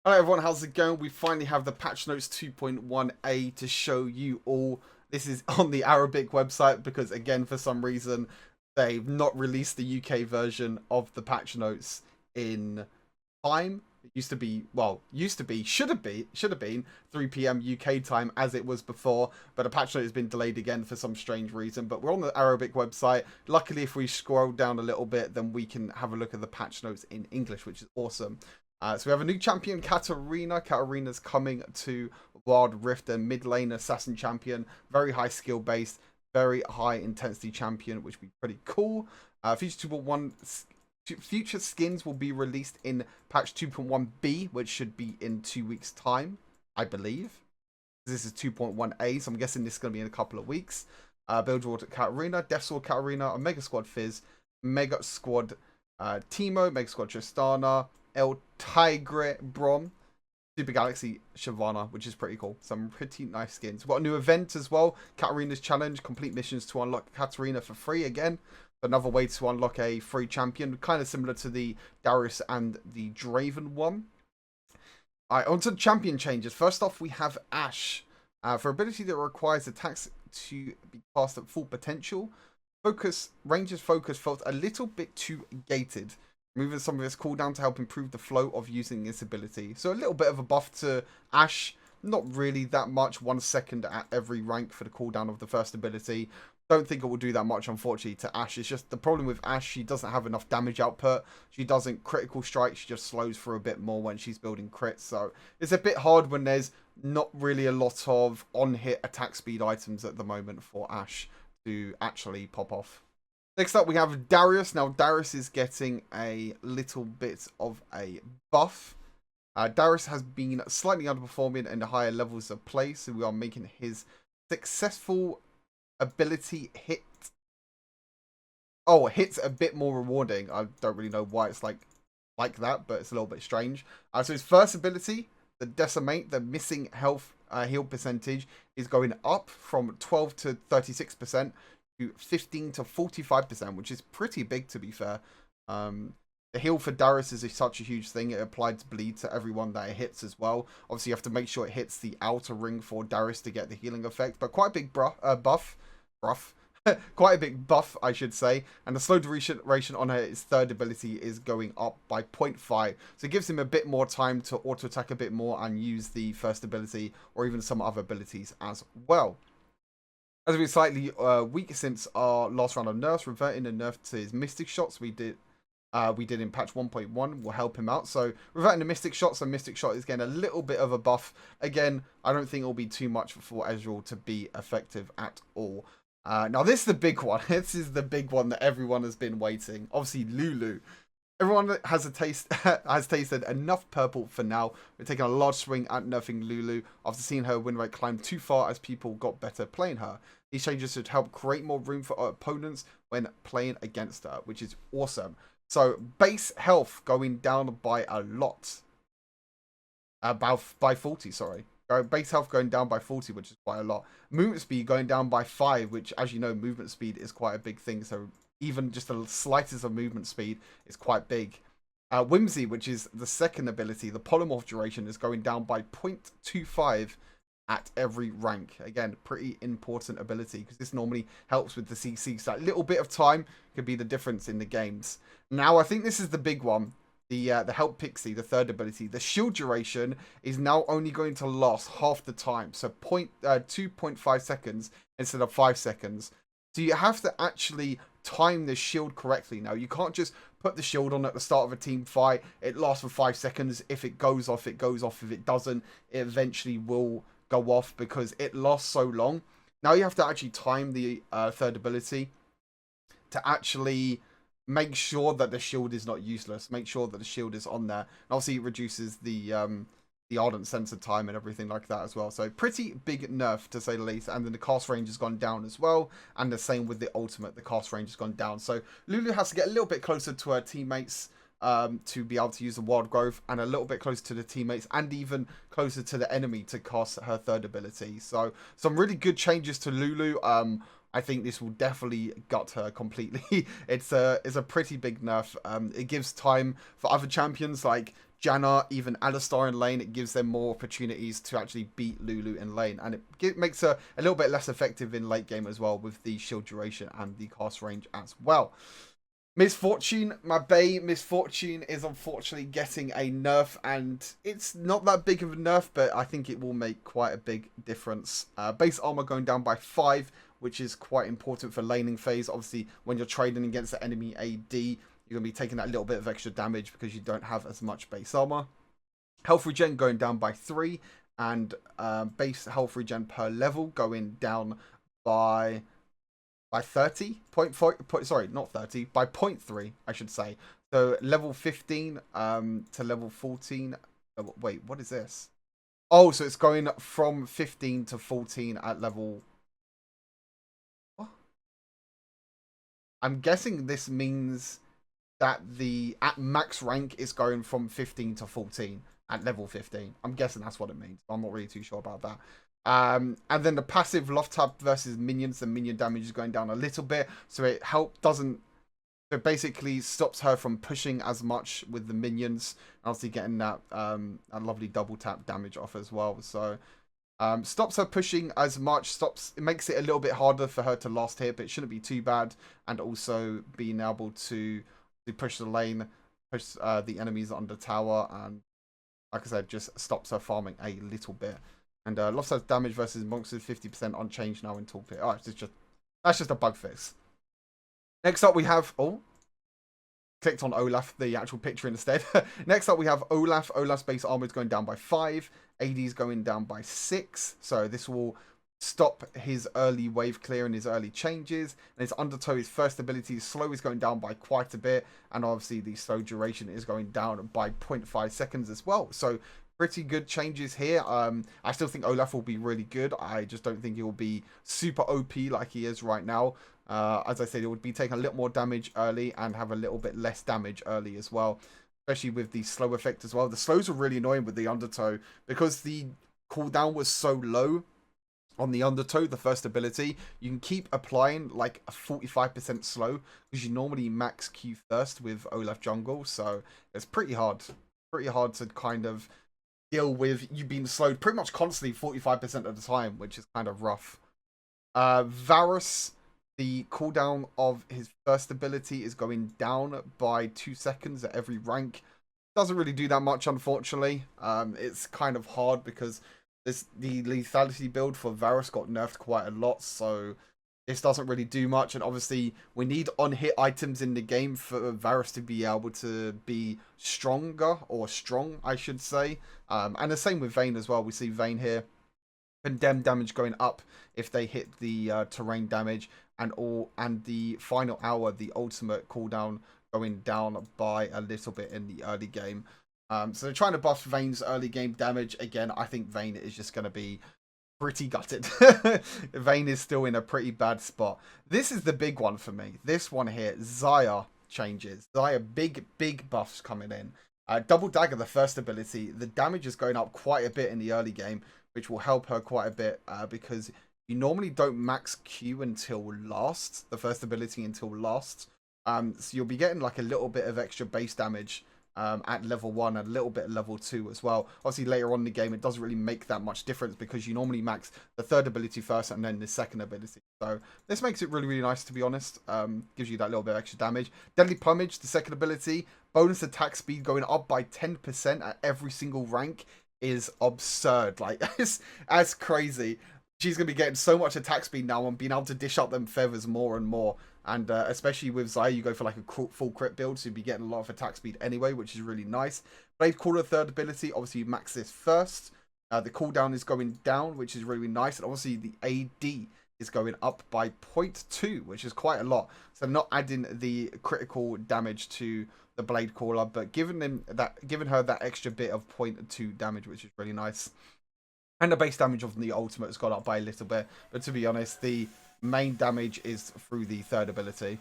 Hello everyone, how's it going? We finally have the patch notes 2.1a to show you all. This is on the Arabic website because again, for some reason, they've not released the UK version of the patch notes in time. It used to be, should have been 3 p.m. UK time as it was before, but the patch note has been delayed again for some strange reason. But we're on the Arabic website. Luckily, if we scroll down a little bit, then we can have a look at the patch notes in English, which is awesome. So we have a new champion, Katarina. Katarina's coming to Wild Rift, a mid lane assassin champion. Very high skill based, very high intensity champion, which would be pretty cool. Future skins will be released in patch 2.1b, which should be in 2 weeks' time, I believe. This is 2.1a, so I'm guessing this is going to be in a couple of weeks. Build Water Katarina, Death Sword Katarina, a Mega Squad Fizz, Mega Squad Teemo, Mega Squad Tristana, El Tigre Brom, Super Galaxy Shyvana, which is pretty cool. Some pretty nice skins. We've got a new event as well, Katarina's Challenge, complete missions to unlock Katarina for free again. Another way to unlock a free champion, kind of similar to the Darius and the Draven one. Alright, on to the champion changes. First off, we have Ashe. For ability that requires attacks to be cast at full potential, Ranger's focus felt a little bit too gated, moving some of its cooldown to help improve the flow of using this ability. So a little bit of a buff to Ashe. Not really that much, 1 second at every rank for the cooldown of the first ability. Don't think it will do that much, unfortunately, to Ashe. It's just the problem with Ashe, she doesn't have enough damage output. She doesn't critical strike. She just slows for a bit more when she's building crits. So it's a bit hard when there's not really a lot of on-hit attack speed items at the moment for Ashe to actually pop off. Next up, we have Darius. Now, Darius is getting a little bit of a buff. Darius has been slightly underperforming in the higher levels of play, so we are making his successful ability hits a bit more rewarding. I don't really know why it's like that, but it's a little bit strange. So his first ability, the Decimate, the missing health heal percentage is going up from 12 to 36% to 15 to 45%, which is pretty big to be fair. The heal for Darius is such a huge thing. It applies bleed to everyone that it hits as well. Obviously, you have to make sure it hits the outer ring for Darius to get the healing effect. But quite a big buff. Quite a big buff, I should say. And the slow duration on his third ability is going up by 0.5. So it gives him a bit more time to auto-attack a bit more and use the first ability or even some other abilities as well. As we're slightly weak since our last round of nerfs, reverting the nerf to his Mystic Shots we did in patch 1.1 will help him out. So reverting the Mystic Shots, and Mystic Shot is getting a little bit of a buff. Again, I don't think it'll be too much for Ezreal to be effective at all. Now this is the big one. This is the big one that everyone has been waiting. Obviously, Lulu. Everyone has tasted enough purple for now. We're taking a large swing at nerfing Lulu after seeing her win rate climb too far as people got better playing her. These changes should help create more room for our opponents when playing against her, which is awesome. So base health going down by a lot. By 40, sorry. Base health going down by 40, which is quite a lot. Movement speed going down by 5, which, as you know, movement speed is quite a big thing. So even just the slightest of movement speed is quite big. Whimsy, which is the second ability, the polymorph duration is going down by 0.25 at every rank. Again, pretty important ability because this normally helps with the CC. So that little bit of time could be the difference in the games. Now, I think this is the big one. The Help Pixie, the third ability. The shield duration is now only going to last half the time. So 2.5 seconds instead of 5 seconds. So you have to actually time the shield correctly. Now, you can't just put the shield on at the start of a team fight. It lasts for 5 seconds. If it goes off, it goes off. If it doesn't, it eventually will go off because it lasts so long. Now you have to actually time the third ability to actually make sure that the shield is not useless. Make sure that the shield is on there. And obviously, it reduces the Ardent Sensor time and everything like that as well. So pretty big nerf, to say the least. And then the cast range has gone down as well. And the same with the ultimate. The cast range has gone down. So Lulu has to get a little bit closer to her teammates to be able to use the wild growth, and a little bit closer to the teammates, and even closer to the enemy to cast her third ability. So some really good changes to Lulu. I think this will definitely gut her completely. It's a pretty big nerf. It gives time for other champions like Janna, even Alistar in lane, it gives them more opportunities to actually beat Lulu in lane. And it makes her a little bit less effective in late game as well with the shield duration and the cast range as well. Misfortune, my bae, Misfortune is unfortunately getting a nerf, and it's not that big of a nerf, but I think it will make quite a big difference. Base armor going down by 5, which is quite important for laning phase. Obviously, when you're trading against the enemy AD, you're going to be taking that little bit of extra damage because you don't have as much base armor. Health regen going down by 3, and base health regen per level going down by 30, sorry, not 30, by 0.3, I should say. So level 15 to level 14. Wait, what is this? Oh, so it's going from 15 to 14 at level... What? I'm guessing this means that the at max rank is going from 15 to 14 at level 15. I'm guessing that's what it means. I'm not really too sure about that. And then the passive loft tab versus minions, the minion damage is going down a little bit, so it it basically stops her from pushing as much with the minions, obviously getting that a lovely double tap damage off as well. So stops her pushing as much, it makes it a little bit harder for her to last hit, but it shouldn't be too bad. And also being able to push the lane, push the enemies under tower, and like I said, just stops her farming a little bit. And lost size damage versus monks is 50% unchanged now in toolkit. Oh, that's just a bug fix. Next up we have clicked on Olaf, the actual picture instead. Next up we have Olaf. Olaf's base armor is going down by 5. AD is going down by 6. So this will stop his early wave clear and his early changes. And his undertow, his first ability, slow is going down by quite a bit. And obviously the slow duration is going down by 0.5 seconds as well. So pretty good changes here. I still think Olaf will be really good. I just don't think he will be super OP like he is right now. As I said, it would be taking a little more damage early and have a little bit less damage early as well, especially with the slow effect as well. The slows are really annoying with the undertow because the cooldown was so low on the undertow, the first ability. You can keep applying like a 45% slow because you normally max Q first with Olaf jungle, so it's pretty hard to kind of deal with you being slowed pretty much constantly 45% of the time, which is kind of rough. Varus, the cooldown of his first ability is going down by 2 seconds at every rank. Doesn't really do that much, unfortunately. It's kind of hard because the lethality build for Varus got nerfed quite a lot, so this doesn't really do much. And obviously we need on-hit items in the game for Varus to be able to be stronger, or strong I should say. And the same with Vayne as well. We see Vayne here, condemn damage going up if they hit the terrain damage, and the final hour, the ultimate cooldown going down by a little bit in the early game. So they're trying to buff Vayne's early game damage. Again, I think Vayne is just going to be pretty gutted. Vayne is still in a pretty bad spot. This is the big one for me. This one here, Xayah changes. Xayah, big buffs coming in. Double dagger, the first ability, the damage is going up quite a bit in the early game, which will help her quite a bit because you normally don't max Q until last, the first ability until last. So you'll be getting like a little bit of extra base damage at level 1 and a little bit at level 2 as well. Obviously later on in the game it doesn't really make that much difference because you normally max the third ability first and then the second ability. So this makes it really nice, to be honest. Gives you that little bit of extra damage. Deadly Plumage, the second ability, bonus attack speed going up by 10% at every single rank is absurd. Like that's crazy. She's going to be getting so much attack speed now and being able to dish out them feathers more and more. And especially with Xayah, you go for like a full crit build, so you'll be getting a lot of attack speed anyway, which is really nice. Blade Caller, third ability, obviously you max this first. The cooldown is going down, which is really nice. And obviously the AD is going up by 0.2, which is quite a lot. So not adding the critical damage to the Blade Caller, but giving her that extra bit of 0.2 damage, which is really nice. And the base damage of the ultimate has gone up by a little bit. But to be honest, the main damage is through the third ability.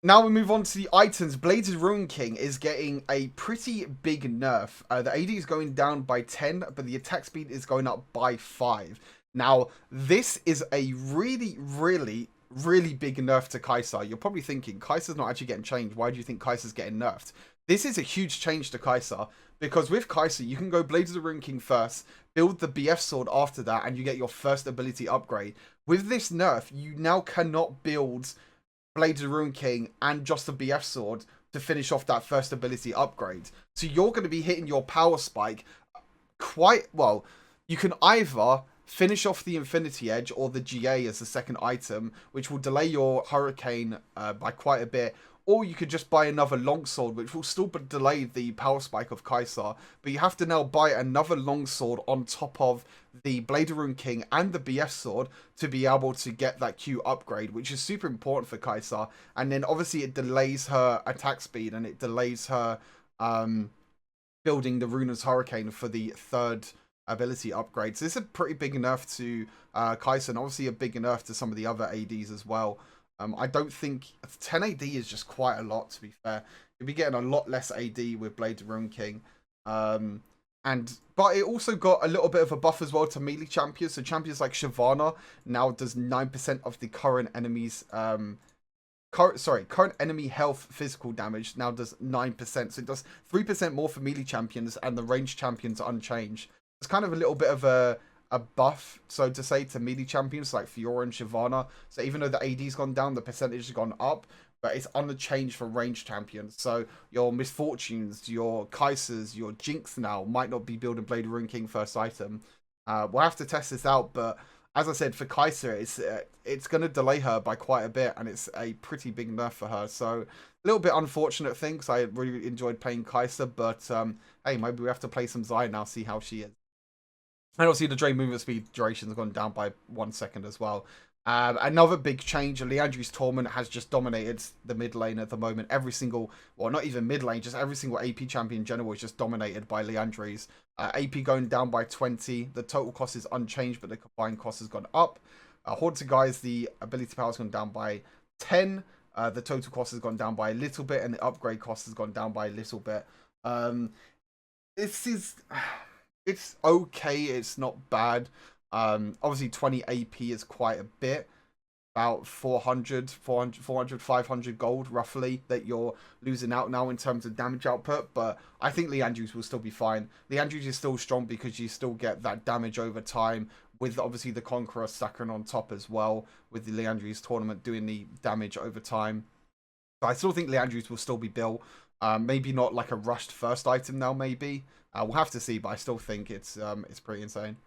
Now we move on to the items. Blades of Ruin King is getting a pretty big nerf. The AD is going down by 10, but the attack speed is going up by 5. Now, this is a really big nerf to Kaisa. You're probably thinking, Kaisa's not actually getting changed. Why do you think Kaisa's getting nerfed? This is a huge change to Kaisa because with Kaisa, you can go Blades of the Rune King first, build the BF sword after that, and you get your first ability upgrade. With this nerf, you now cannot build Blades of the Rune King and just the BF sword to finish off that first ability upgrade. So you're going to be hitting your power spike quite well. You can either finish off the Infinity Edge or the GA as the second item, which will delay your Hurricane by quite a bit. Or you could just buy another longsword, which will still delay the power spike of Kaisa. But you have to now buy another longsword on top of the Blade of Rune King and the BF sword to be able to get that Q upgrade, which is super important for Kaisa. And then obviously it delays her attack speed and it delays her building the Runa's Hurricane for the third ability upgrade. So it's a pretty big nerf to Kaisa, and obviously a big nerf to some of the other ADs as well. I don't think 10 AD is just quite a lot, to be fair. You'll be getting a lot less AD with Blade of Rune King. But it also got a little bit of a buff as well to melee champions. So champions like Shyvana now does 9% of the current enemy's current enemy health physical damage now does 9%. So it does 3% more for melee champions, and the ranged champions are unchanged. It's kind of a little bit of a buff, so to say, to melee champions like Fiora and Shyvana. So even though the AD's gone down, the percentage has gone up, but it's unchanged for ranged champions. So your Misfortunes, your Kaisers, your Jinx now might not be building Blade of Rune King first item. We'll have to test this out, but as I said, for Kaisa, it's going to delay her by quite a bit, and it's a pretty big nerf for her. So a little bit unfortunate thing, because I really enjoyed playing Kaisa, but hey, maybe we have to play some Xayah now, see how she is. And obviously the drain movement speed duration has gone down by 1 second as well. Another big change, Liandry's Torment has just dominated the mid lane at the moment. Every single, well, not even mid lane, just every single AP champion in general is just dominated by Liandry's. AP going down by 20. The total cost is unchanged, but the combined cost has gone up. Haunted Guys, the ability power has gone down by 10. The total cost has gone down by a little bit, and the upgrade cost has gone down by a little bit. It's okay, it's not bad. Obviously 20 AP is quite a bit, about 400, 500 gold roughly that you're losing out now in terms of damage output, but I think Liandry's will still be fine. Liandry's is still strong because you still get that damage over time, with obviously the Conqueror stacking on top as well, with the Liandry's Tournament doing the damage over time. But I still think Liandry's will still be built. Maybe not like a rushed first item now, maybe. We'll have to see, but I still think it's pretty insane.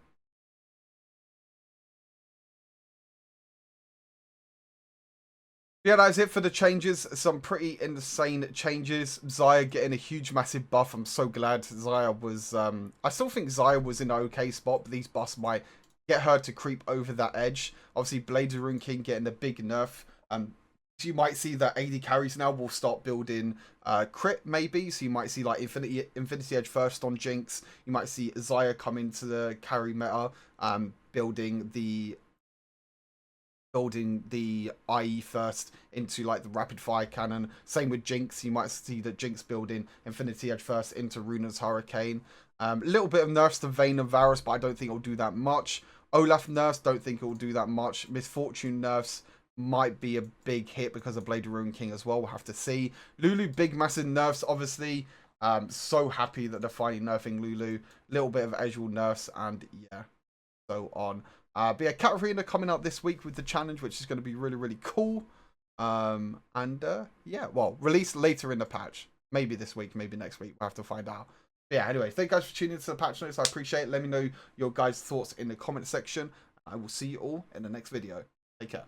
Yeah, that's it for the changes. Some pretty insane changes. Xayah getting a huge, massive buff. I'm so glad Xayah was... I still think Xayah was in an okay spot, but these buffs might get her to creep over that edge. Obviously, Blades of Rune King getting a big nerf. So you might see that AD carries now will start building crit, maybe. So you might see like Infinity Edge first on Jinx. You might see Xayah come into the carry meta, building the IE first into like the rapid fire cannon. Same with Jinx. You might see that Jinx building Infinity Edge first into Runa's Hurricane. A little bit of nerfs to Vayne and Varus, but I don't think it'll do that much. Olaf nerfs, don't think it will do that much. Misfortune nerfs might be a big hit because of Blade of Rune King as well. We'll have to see. Lulu, big massive nerfs, obviously. So happy that they're finally nerfing Lulu. Little bit of Ezreal nerfs, and yeah, so on. But yeah, Katarina coming out this week with the challenge, which is going to be really, really cool. Yeah, well, released later in the patch. Maybe this week, maybe next week. We'll have to find out. But yeah, anyway, thank you guys for tuning into the patch notes. I appreciate it. Let me know your guys' thoughts in the comment section. I will see you all in the next video. Take care.